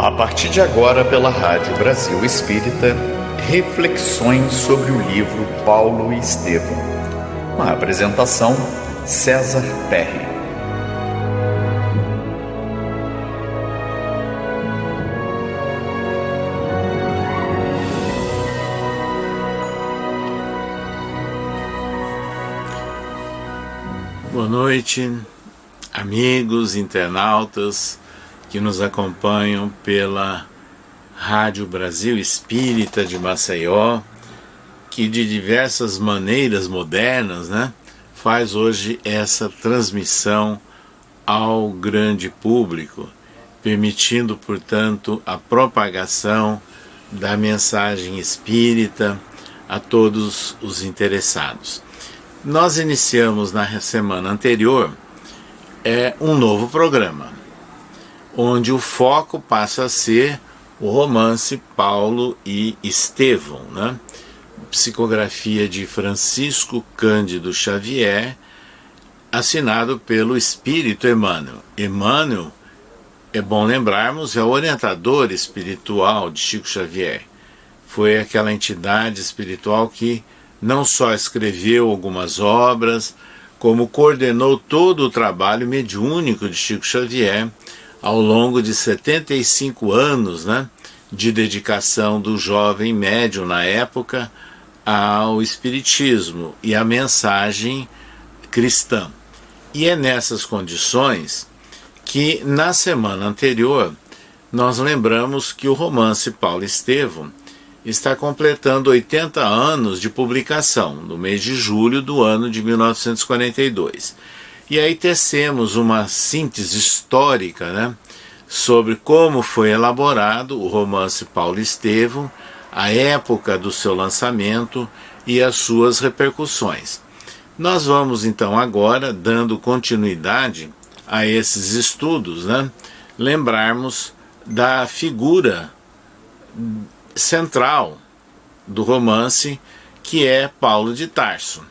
A partir de agora, pela Rádio Brasil Espírita, reflexões sobre o livro Paulo e Estevão. Uma apresentação, César Perry. Boa noite, amigos, internautas que nos acompanham pela Rádio Brasil Espírita de Maceió, que de diversas maneiras modernas, faz hoje essa transmissão ao grande público, permitindo, portanto, a propagação da mensagem espírita a todos os interessados. Nós iniciamos na semana anterior um novo programa, onde o foco passa a ser o romance Paulo e Estevão, psicografia de Francisco Cândido Xavier, assinado pelo Espírito Emmanuel. Emmanuel, é bom lembrarmos, é o orientador espiritual de Chico Xavier. Foi aquela entidade espiritual que não só escreveu algumas obras, como coordenou todo o trabalho mediúnico de Chico Xavier ao longo de 75 anos, de dedicação do jovem médium na época ao espiritismo e à mensagem cristã. E é nessas condições que na semana anterior nós lembramos que o romance Paulo e Estevão está completando 80 anos de publicação, no mês de julho do ano de 1942. E aí tecemos uma síntese histórica, sobre como foi elaborado o romance Paulo e Estevão, a época do seu lançamento e as suas repercussões. Nós vamos então agora, dando continuidade a esses estudos, lembrarmos da figura central do romance, que é Paulo de Tarso.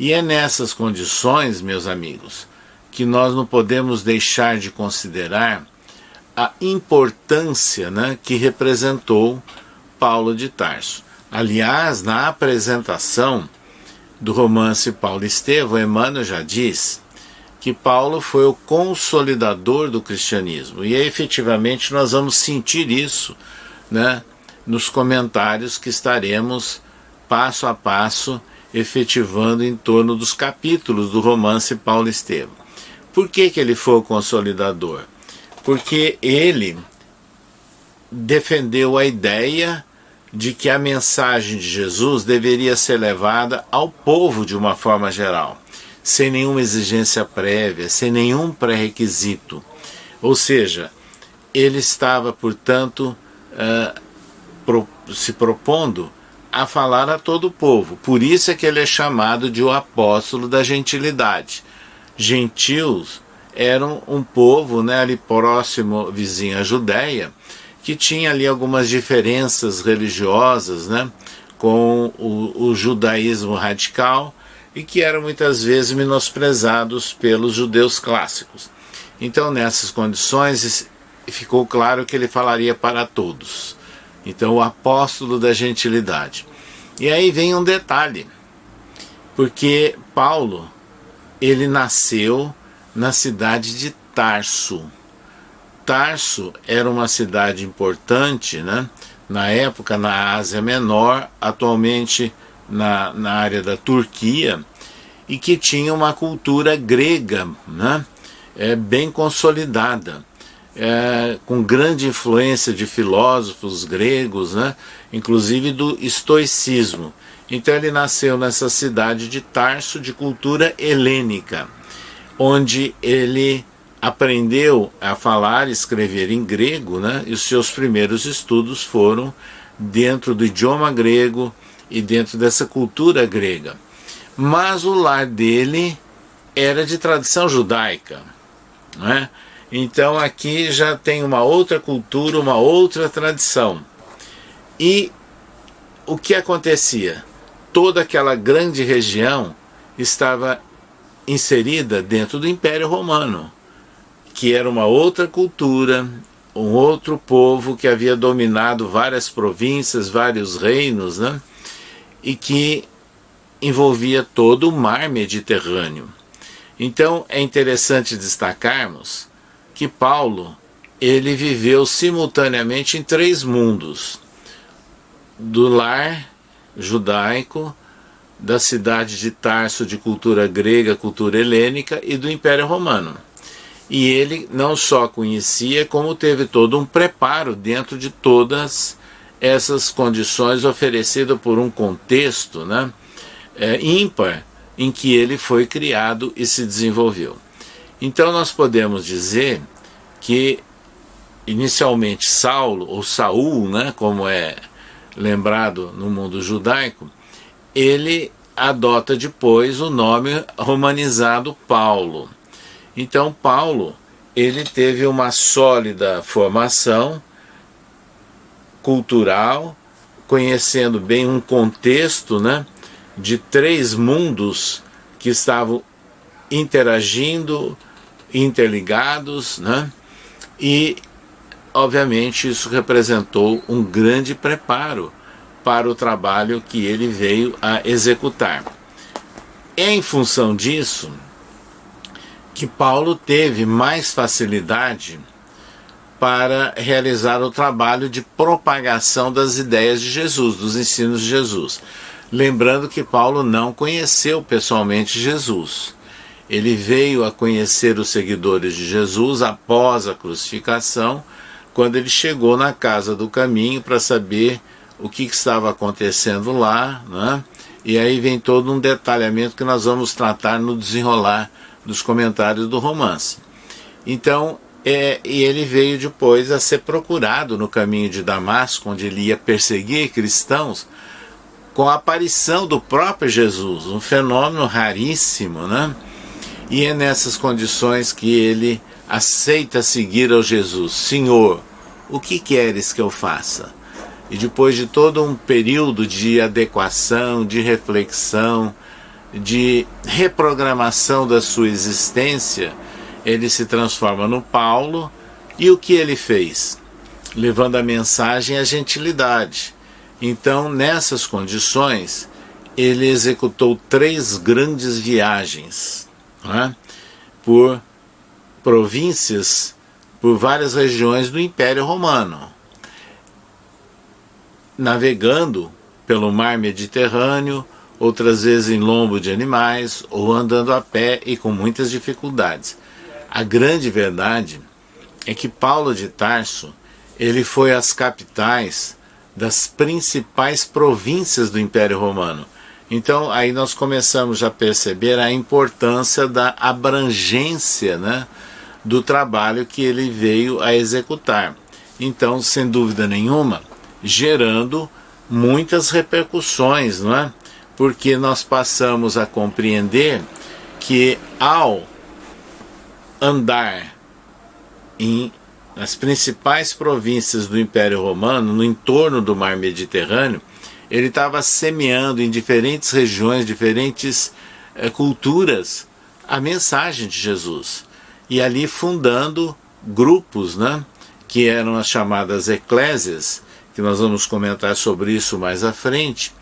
E é nessas condições, meus amigos, que nós não podemos deixar de considerar a importância que representou Paulo de Tarso. Aliás, na apresentação do romance Paulo e Estevão, Emmanuel já diz que Paulo foi o consolidador do cristianismo. E efetivamente nós vamos sentir isso, nos comentários que estaremos passo a passo efetivando em torno dos capítulos do romance Paulo e Estevão. Por que ele foi o consolidador? Porque ele defendeu a ideia de que a mensagem de Jesus deveria ser levada ao povo de uma forma geral, sem nenhuma exigência prévia, sem nenhum pré-requisito. Ou seja, ele estava, portanto, se propondo a falar a todo o povo. Por isso é que ele é chamado de o apóstolo da gentilidade. Gentios eram um povo, ali próximo, vizinho à Judéia, que tinha ali algumas diferenças religiosas, com o judaísmo radical, e que eram muitas vezes menosprezados pelos judeus clássicos. Então, nessas condições, ficou claro que ele falaria para todos. Então, o apóstolo da gentilidade. E aí vem um detalhe, porque Paulo, ele nasceu na cidade de Tarso. Tarso era uma cidade importante, na época na Ásia Menor, atualmente na área da Turquia, e que tinha uma cultura grega, bem consolidada. Com grande influência de filósofos gregos, inclusive do estoicismo. Então ele nasceu nessa cidade de Tarso, de cultura helênica, onde ele aprendeu a falar e escrever em grego, e os seus primeiros estudos foram dentro do idioma grego e dentro dessa cultura grega. Mas o lar dele era de tradição judaica, Então aqui já tem uma outra cultura, uma outra tradição. E o que acontecia? Toda aquela grande região estava inserida dentro do Império Romano, que era uma outra cultura, um outro povo que havia dominado várias províncias, vários reinos, né? E que envolvia todo o mar Mediterrâneo. Então é interessante destacarmos que Paulo, ele viveu simultaneamente em 3 mundos: do lar judaico, da cidade de Tarso, de cultura grega, cultura helênica, e do Império Romano. E ele não só conhecia, como teve todo um preparo dentro de todas essas condições oferecidas por um contexto, né, ímpar, em que ele foi criado e se desenvolveu. Então nós podemos dizer que inicialmente Saulo, ou Saul, né, como é lembrado no mundo judaico, ele adota depois o nome romanizado Paulo. Então Paulo, ele teve uma sólida formação cultural, conhecendo bem um contexto, né, de 3 mundos que estavam interagindo, interligados, né, e obviamente isso representou um grande preparo para o trabalho que ele veio a executar. É em função disso que Paulo teve mais facilidade para realizar o trabalho de propagação das ideias de Jesus, dos ensinos de Jesus. Lembrando que Paulo não conheceu pessoalmente Jesus. Ele veio a conhecer os seguidores de Jesus após a crucificação, quando ele chegou na casa do caminho para saber o que estava acontecendo lá, né? E aí vem todo um detalhamento que nós vamos tratar no desenrolar dos comentários do romance. Então, e ele veio depois a ser procurado no caminho de Damasco, onde ele ia perseguir cristãos, com a aparição do próprio Jesus, um fenômeno raríssimo, né? E é nessas condições que ele aceita seguir ao Jesus. Senhor, o que queres que eu faça? E depois de todo um período de adequação, de reflexão, de reprogramação da sua existência, ele se transforma no Paulo. E o que ele fez? Levando a mensagem à gentilidade. Então, nessas condições, ele executou 3 grandes viagens, né, por províncias, por várias regiões do Império Romano, navegando pelo mar Mediterrâneo, outras vezes em lombo de animais, ou andando a pé e com muitas dificuldades. A grande verdade é que Paulo de Tarso, ele foi às capitais das principais províncias do Império Romano. Então aí nós começamos a perceber a importância da abrangência, né, do trabalho que ele veio a executar. Então, sem dúvida nenhuma, gerando muitas repercussões, não é? Porque nós passamos a compreender que ao andar nas principais províncias do Império Romano, no entorno do mar Mediterrâneo, ele estava semeando em diferentes regiões, diferentes culturas, a mensagem de Jesus. E ali fundando grupos, né, que eram as chamadas eclésias, que nós vamos comentar sobre isso mais à frente,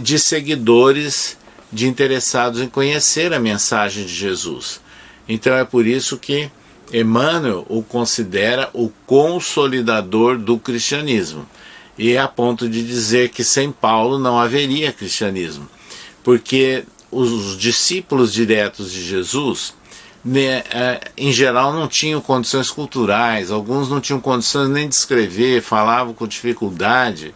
de seguidores, de interessados em conhecer a mensagem de Jesus. Então é por isso que Emmanuel o considera o consolidador do cristianismo. E é a ponto de dizer que sem Paulo não haveria cristianismo. Porque os discípulos diretos de Jesus, né, em geral não tinham condições culturais, alguns não tinham condições nem de escrever, falavam com dificuldade,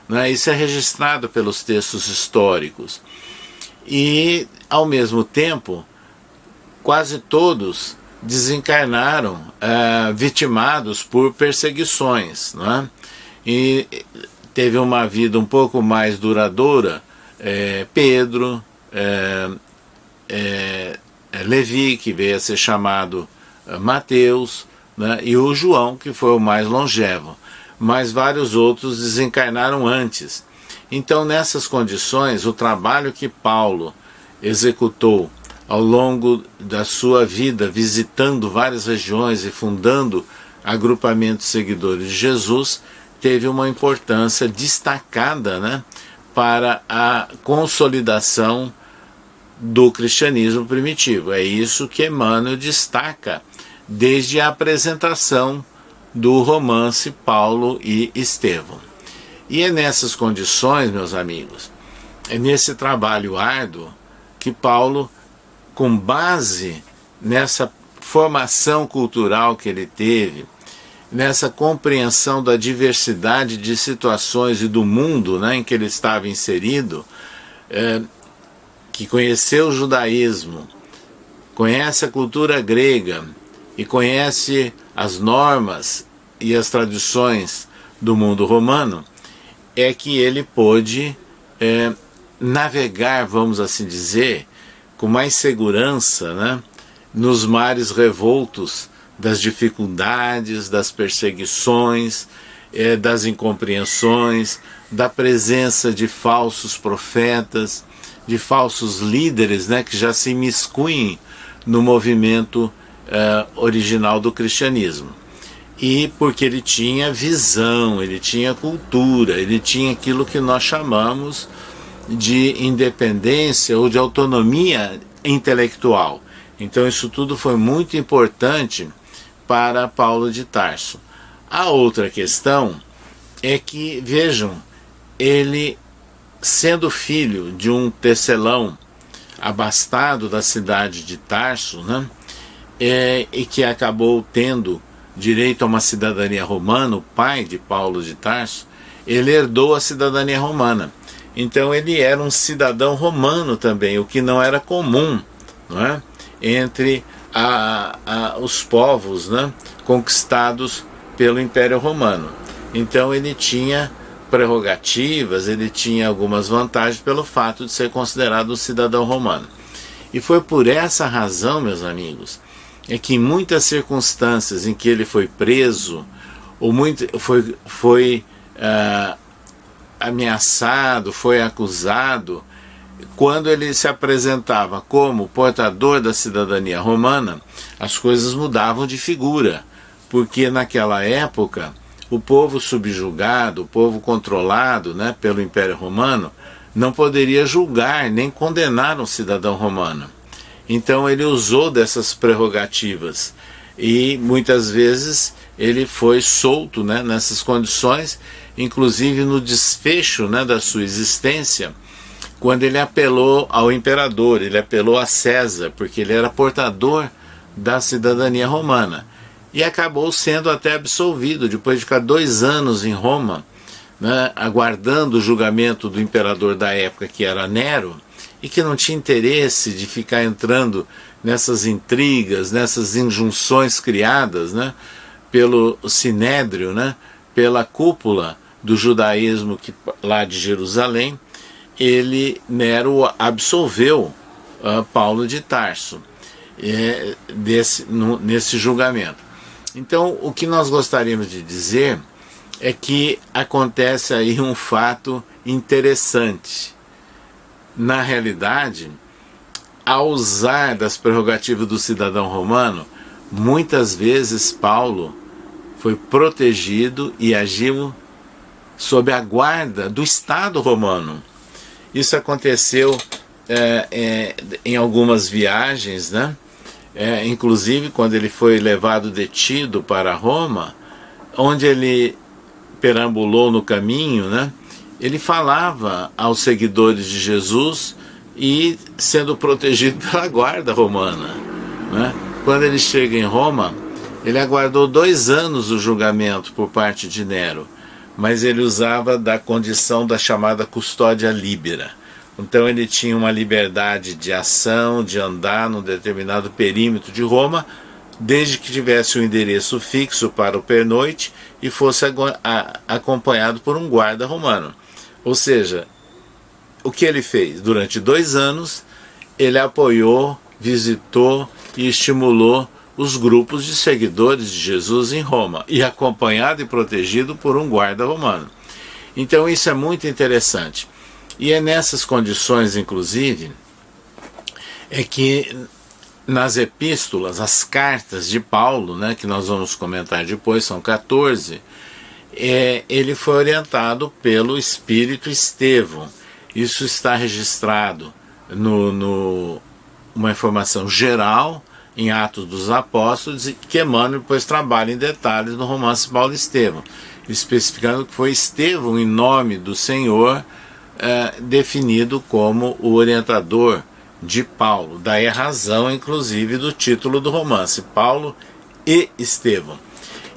né? Isso é registrado pelos textos históricos. E, ao mesmo tempo, quase todos desencarnaram, vitimados por perseguições, né? E teve uma vida um pouco mais duradoura Pedro, Levi, que veio a ser chamado Mateus, né? E o João, que foi o mais longevo. Mas vários outros desencarnaram antes. Então, nessas condições, o trabalho que Paulo executou ao longo da sua vida, visitando várias regiões e fundando agrupamento de seguidores de Jesus teve uma importância destacada, né, para a consolidação do cristianismo primitivo. É isso que Emmanuel destaca desde a apresentação do romance Paulo e Estevão. E é nessas condições, meus amigos, é nesse trabalho árduo que Paulo, com base nessa formação cultural que ele teve, nessa compreensão da diversidade de situações e do mundo, né, em que ele estava inserido, que conheceu o judaísmo, conhece a cultura grega e conhece as normas e as tradições do mundo romano, é que ele pôde navegar, vamos assim dizer, com mais segurança, né, nos mares revoltos das dificuldades, das perseguições, das incompreensões, da presença de falsos profetas, de falsos líderes, né, que já se imiscuem no movimento original do cristianismo. E porque ele tinha visão, ele tinha cultura, ele tinha aquilo que nós chamamos de independência ou de autonomia intelectual. Então isso tudo foi muito importante para Paulo de Tarso. A outra questão é que, vejam, ele, sendo filho de um tecelão abastado da cidade de Tarso, né, e que acabou tendo direito a uma cidadania romana, o pai de Paulo de Tarso, ele herdou a cidadania romana. Então ele era um cidadão romano também, o que não era comum, não é? Entre os povos, né, conquistados pelo Império Romano. Então ele tinha prerrogativas, ele tinha algumas vantagens pelo fato de ser considerado um cidadão romano. E foi por essa razão, meus amigos, é que em muitas circunstâncias em que ele foi preso, ou foi ameaçado, foi acusado, quando ele se apresentava como portador da cidadania romana, as coisas mudavam de figura, porque naquela época o povo subjugado, o povo controlado, né, pelo Império Romano, não poderia julgar nem condenar um cidadão romano. Então ele usou dessas prerrogativas e muitas vezes ele foi solto, né, nessas condições, inclusive no desfecho, né, da sua existência, quando ele apelou ao imperador, ele apelou a César, porque ele era portador da cidadania romana. E acabou sendo até absolvido, depois de ficar 2 anos em Roma, né, aguardando o julgamento do imperador da época, que era Nero, e que não tinha interesse de ficar entrando nessas intrigas, nessas injunções criadas, né, pelo Sinédrio, né, pela cúpula do judaísmo lá de Jerusalém. Nero absolveu Paulo de Tarso nesse julgamento. Então, o que nós gostaríamos de dizer é que acontece aí um fato interessante. Na realidade, ao usar das prerrogativas do cidadão romano, muitas vezes Paulo foi protegido e agiu sob a guarda do Estado romano. Isso aconteceu em algumas viagens, né? Inclusive quando ele foi levado detido para Roma, onde ele perambulou no caminho, né? Ele falava aos seguidores de Jesus e sendo protegido pela guarda romana, né? Quando ele chega em Roma, ele aguardou 2 anos o julgamento por parte de Nero, mas ele usava da condição da chamada custódia libera. Então ele tinha uma liberdade de ação, de andar num determinado perímetro de Roma, desde que tivesse um endereço fixo para o pernoite e fosse acompanhado por um guarda romano. Ou seja, o que ele fez? Durante 2 anos, ele apoiou, visitou e estimulou os grupos de seguidores de Jesus em Roma, e acompanhado e protegido por um guarda romano. Então isso é muito interessante. E é nessas condições, inclusive, é que nas epístolas, as cartas de Paulo, né, que nós vamos comentar depois, são 14, ele foi orientado pelo Espírito Estevão. Isso está registrado uma informação geral em Atos dos Apóstolos, e que Emmanuel depois trabalha em detalhes no romance Paulo e Estevão, especificando que foi Estevão, em nome do Senhor, definido como o orientador de Paulo. Daí a razão, inclusive, do título do romance, Paulo e Estevão.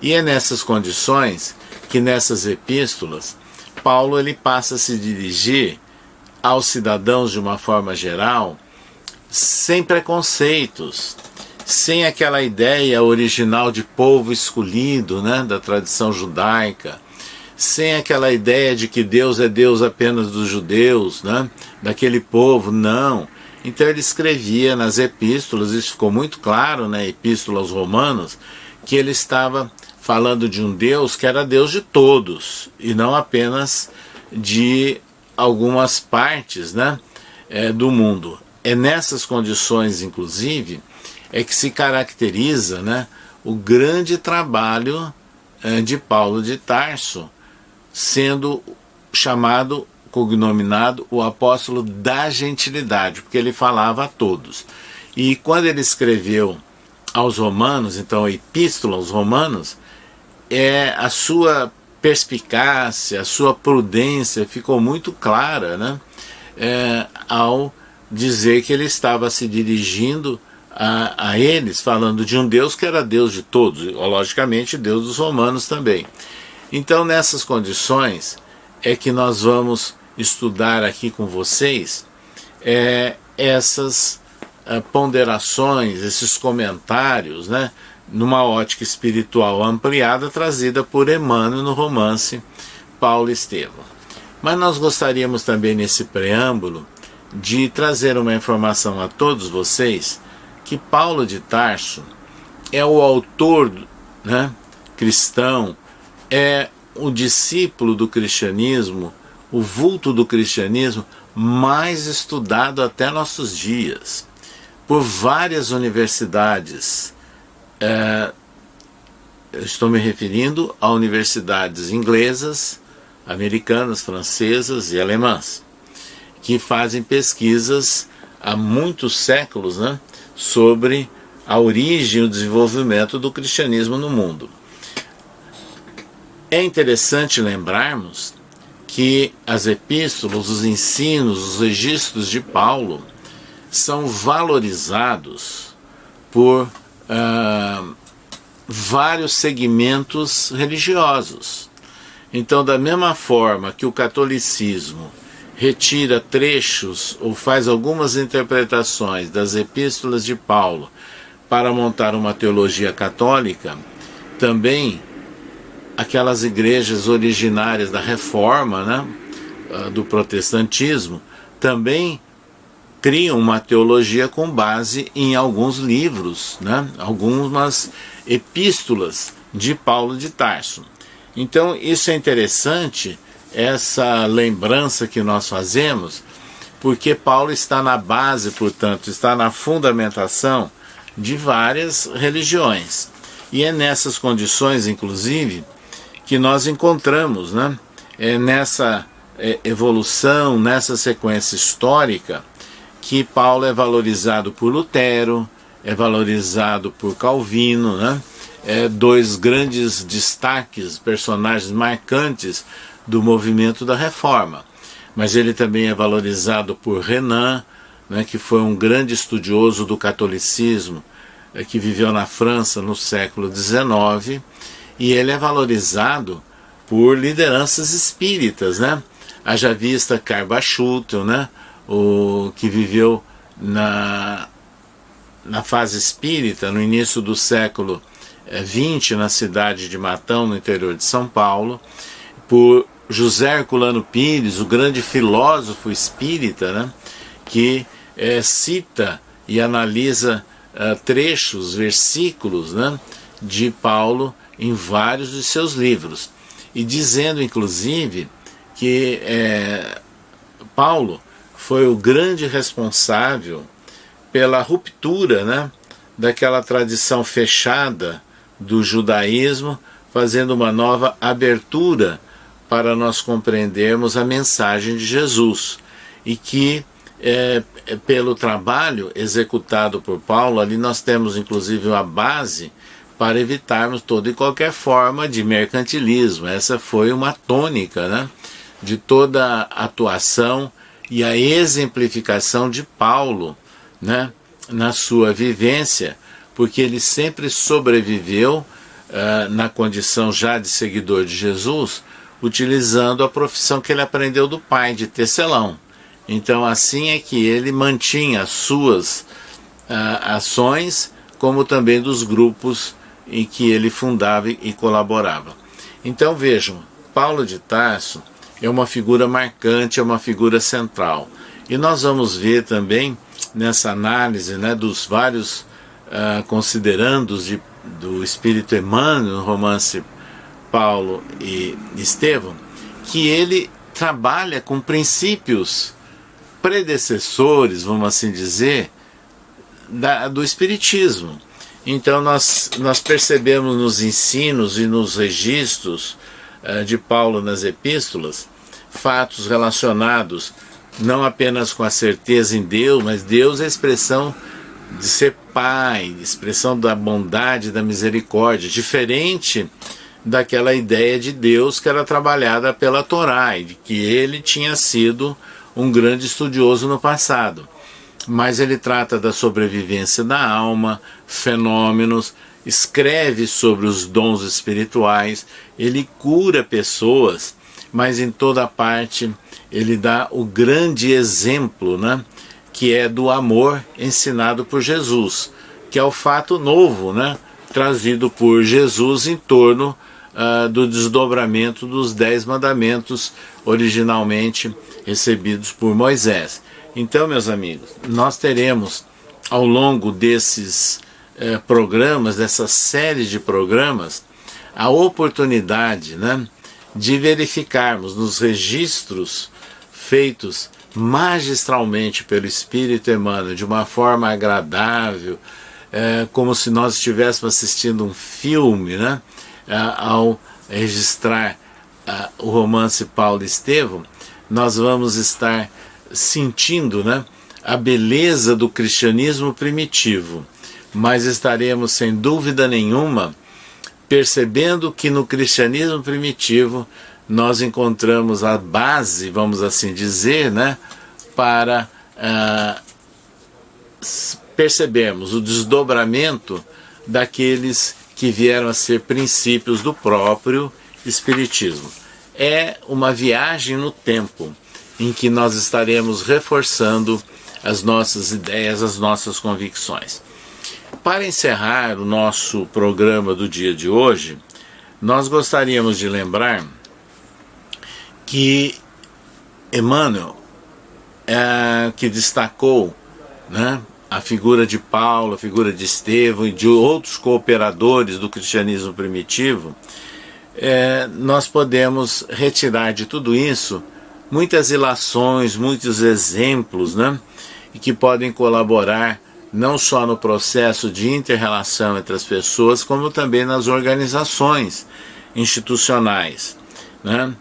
E é nessas condições que, nessas epístolas, Paulo ele passa a se dirigir aos cidadãos de uma forma geral, sem preconceitos, sem aquela ideia original de povo escolhido, né, da tradição judaica, sem aquela ideia de que Deus é Deus apenas dos judeus, né, daquele povo, não. Então ele escrevia nas epístolas, isso ficou muito claro na Epístola aos Romanos, que ele estava falando de um Deus que era Deus de todos, e não apenas de algumas partes, né, do mundo. É nessas condições, inclusive, é que se caracteriza, né, o grande trabalho de Paulo de Tarso, sendo chamado, cognominado, o apóstolo da gentilidade, porque ele falava a todos. E quando ele escreveu aos Romanos, então a Epístola aos Romanos, a sua perspicácia, a sua prudência ficou muito clara, né, ao dizer que ele estava se dirigindo a eles, falando de um Deus que era Deus de todos, logicamente Deus dos romanos também. Então, nessas condições, é que nós vamos estudar aqui com vocês essas ponderações, esses comentários, né, numa ótica espiritual ampliada, trazida por Emmanuel no romance Paulo e Estevão. Mas nós gostaríamos também, nesse preâmbulo, de trazer uma informação a todos vocês, que Paulo de Tarso é o autor, né, cristão, é o discípulo do cristianismo, o vulto do cristianismo mais estudado até nossos dias, por várias universidades. Eu estou me referindo a universidades inglesas, americanas, francesas e alemãs, que fazem pesquisas há muitos séculos, né, sobre a origem e o desenvolvimento do cristianismo no mundo. É interessante lembrarmos que as epístolas, os ensinos, os registros de Paulo são valorizados por vários segmentos religiosos. Então, da mesma forma que o catolicismo retira trechos ou faz algumas interpretações das epístolas de Paulo para montar uma teologia católica, também aquelas igrejas originárias da Reforma, né, do protestantismo, também criam uma teologia com base em alguns livros, né, algumas epístolas de Paulo de Tarso. Então isso é interessante, essa lembrança que nós fazemos, porque Paulo está na base, portanto, está na fundamentação de várias religiões. E é nessas condições, inclusive, que nós encontramos, né, nessa evolução, nessa sequência histórica, que Paulo é valorizado por Lutero, é valorizado por Calvino, né, dois grandes destaques, personagens marcantes do movimento da Reforma. Mas ele também é valorizado por Renan, né, que foi um grande estudioso do catolicismo, que viveu na França no século XIX, e ele é valorizado por lideranças espíritas, né? Haja vista Karl Schutel, né, que viveu na fase espírita, no início do século XX, na cidade de Matão, no interior de São Paulo, por José Herculano Pires, o grande filósofo espírita, né, que cita e analisa trechos, versículos, né, de Paulo em vários de seus livros, e dizendo inclusive que Paulo foi o grande responsável pela ruptura, né, daquela tradição fechada do judaísmo, fazendo uma nova abertura para nós compreendermos a mensagem de Jesus. E que, pelo trabalho executado por Paulo, ali nós temos inclusive uma base para evitarmos toda e qualquer forma de mercantilismo. Essa foi uma tônica, né, de toda a atuação e a exemplificação de Paulo, né, na sua vivência, porque ele sempre sobreviveu na condição já de seguidor de Jesus, utilizando a profissão que ele aprendeu do pai, de tecelão. Então assim é que ele mantinha as suas ações, como também dos grupos em que ele fundava e colaborava. Então vejam, Paulo de Tarso é uma figura marcante, é uma figura central. E nós vamos ver também, nessa análise, né, dos vários considerandos do Espírito Emmanuel, no romance Paulo e Estevão, que ele trabalha com princípios predecessores, vamos assim dizer, do Espiritismo. Então nós percebemos nos ensinos e nos registros de Paulo nas epístolas fatos relacionados não apenas com a certeza em Deus, mas Deus é a expressão de ser Pai, expressão da bondade e da misericórdia, diferente daquela ideia de Deus que era trabalhada pela Torá, e de que ele tinha sido um grande estudioso no passado. Mas ele trata da sobrevivência da alma, fenômenos, escreve sobre os dons espirituais, ele cura pessoas, mas em toda parte ele dá o grande exemplo, né, que é do amor ensinado por Jesus, que é o fato novo, né, trazido por Jesus em torno do desdobramento dos 10 mandamentos originalmente recebidos por Moisés. Então, meus amigos, nós teremos ao longo desses programas, dessa série de programas, a oportunidade, né, de verificarmos nos registros feitos magistralmente pelo Espírito Emmanuel, de uma forma agradável, como se nós estivéssemos assistindo um filme, né, ao registrar o romance Paulo e Estevão, nós vamos estar sentindo, né, a beleza do cristianismo primitivo, mas estaremos sem dúvida nenhuma percebendo que no cristianismo primitivo nós encontramos a base, vamos assim dizer, né, para percebermos o desdobramento daqueles que vieram a ser princípios do próprio Espiritismo. É uma viagem no tempo em que nós estaremos reforçando as nossas ideias, as nossas convicções. Para encerrar o nosso programa do dia de hoje, nós gostaríamos de lembrar que Emmanuel, que destacou, né, a figura de Paulo, a figura de Estevão e de outros cooperadores do cristianismo primitivo, nós podemos retirar de tudo isso muitas ilações, muitos exemplos, né, e que podem colaborar não só no processo de inter-relação entre as pessoas, como também nas organizações institucionais, né?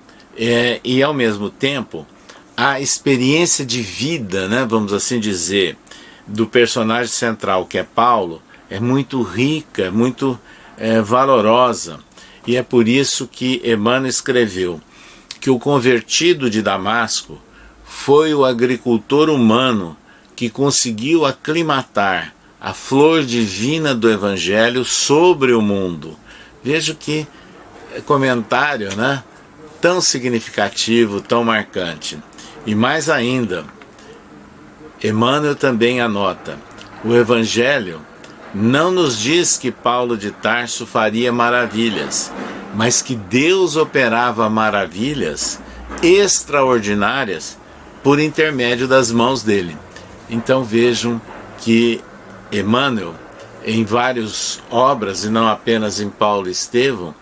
E ao mesmo tempo, a experiência de vida, né, vamos assim dizer, do personagem central, que é Paulo, é muito rica, muito valorosa, e é por isso que Emmanuel escreveu que o convertido de Damasco foi o agricultor humano que conseguiu aclimatar a flor divina do Evangelho sobre o mundo. Veja que comentário, né, tão significativo, tão marcante. E mais ainda, Emmanuel também anota: o Evangelho não nos diz que Paulo de Tarso faria maravilhas, mas que Deus operava maravilhas extraordinárias por intermédio das mãos dele. Então vejam que Emmanuel, em várias obras, e não apenas em Paulo e Estevão,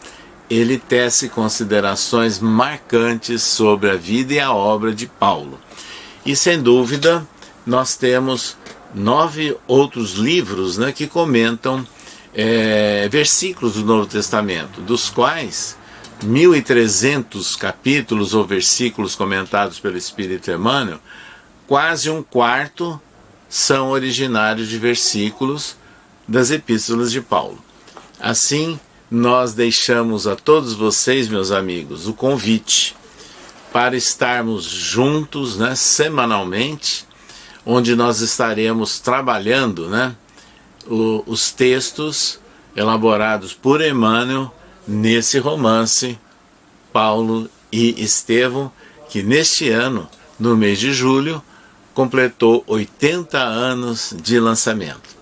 ele tece considerações marcantes sobre a vida e a obra de Paulo. E sem dúvida, nós temos 9 outros livros, né, que comentam versículos do Novo Testamento, dos quais 1.300 capítulos ou versículos comentados pelo Espírito Emmanuel, quase um quarto são originários de versículos das epístolas de Paulo. Assim, nós deixamos a todos vocês, meus amigos, o convite para estarmos juntos, né, semanalmente, onde nós estaremos trabalhando, né, os textos elaborados por Emmanuel nesse romance Paulo e Estevão, que neste ano, no mês de julho, completou 80 anos de lançamento.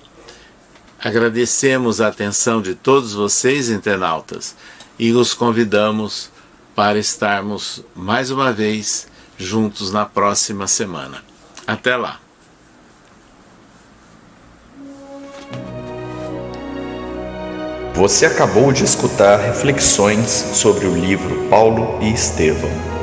Agradecemos a atenção de todos vocês, internautas, e os convidamos para estarmos mais uma vez juntos na próxima semana. Até lá! Você acabou de escutar reflexões sobre o livro Paulo e Estevão.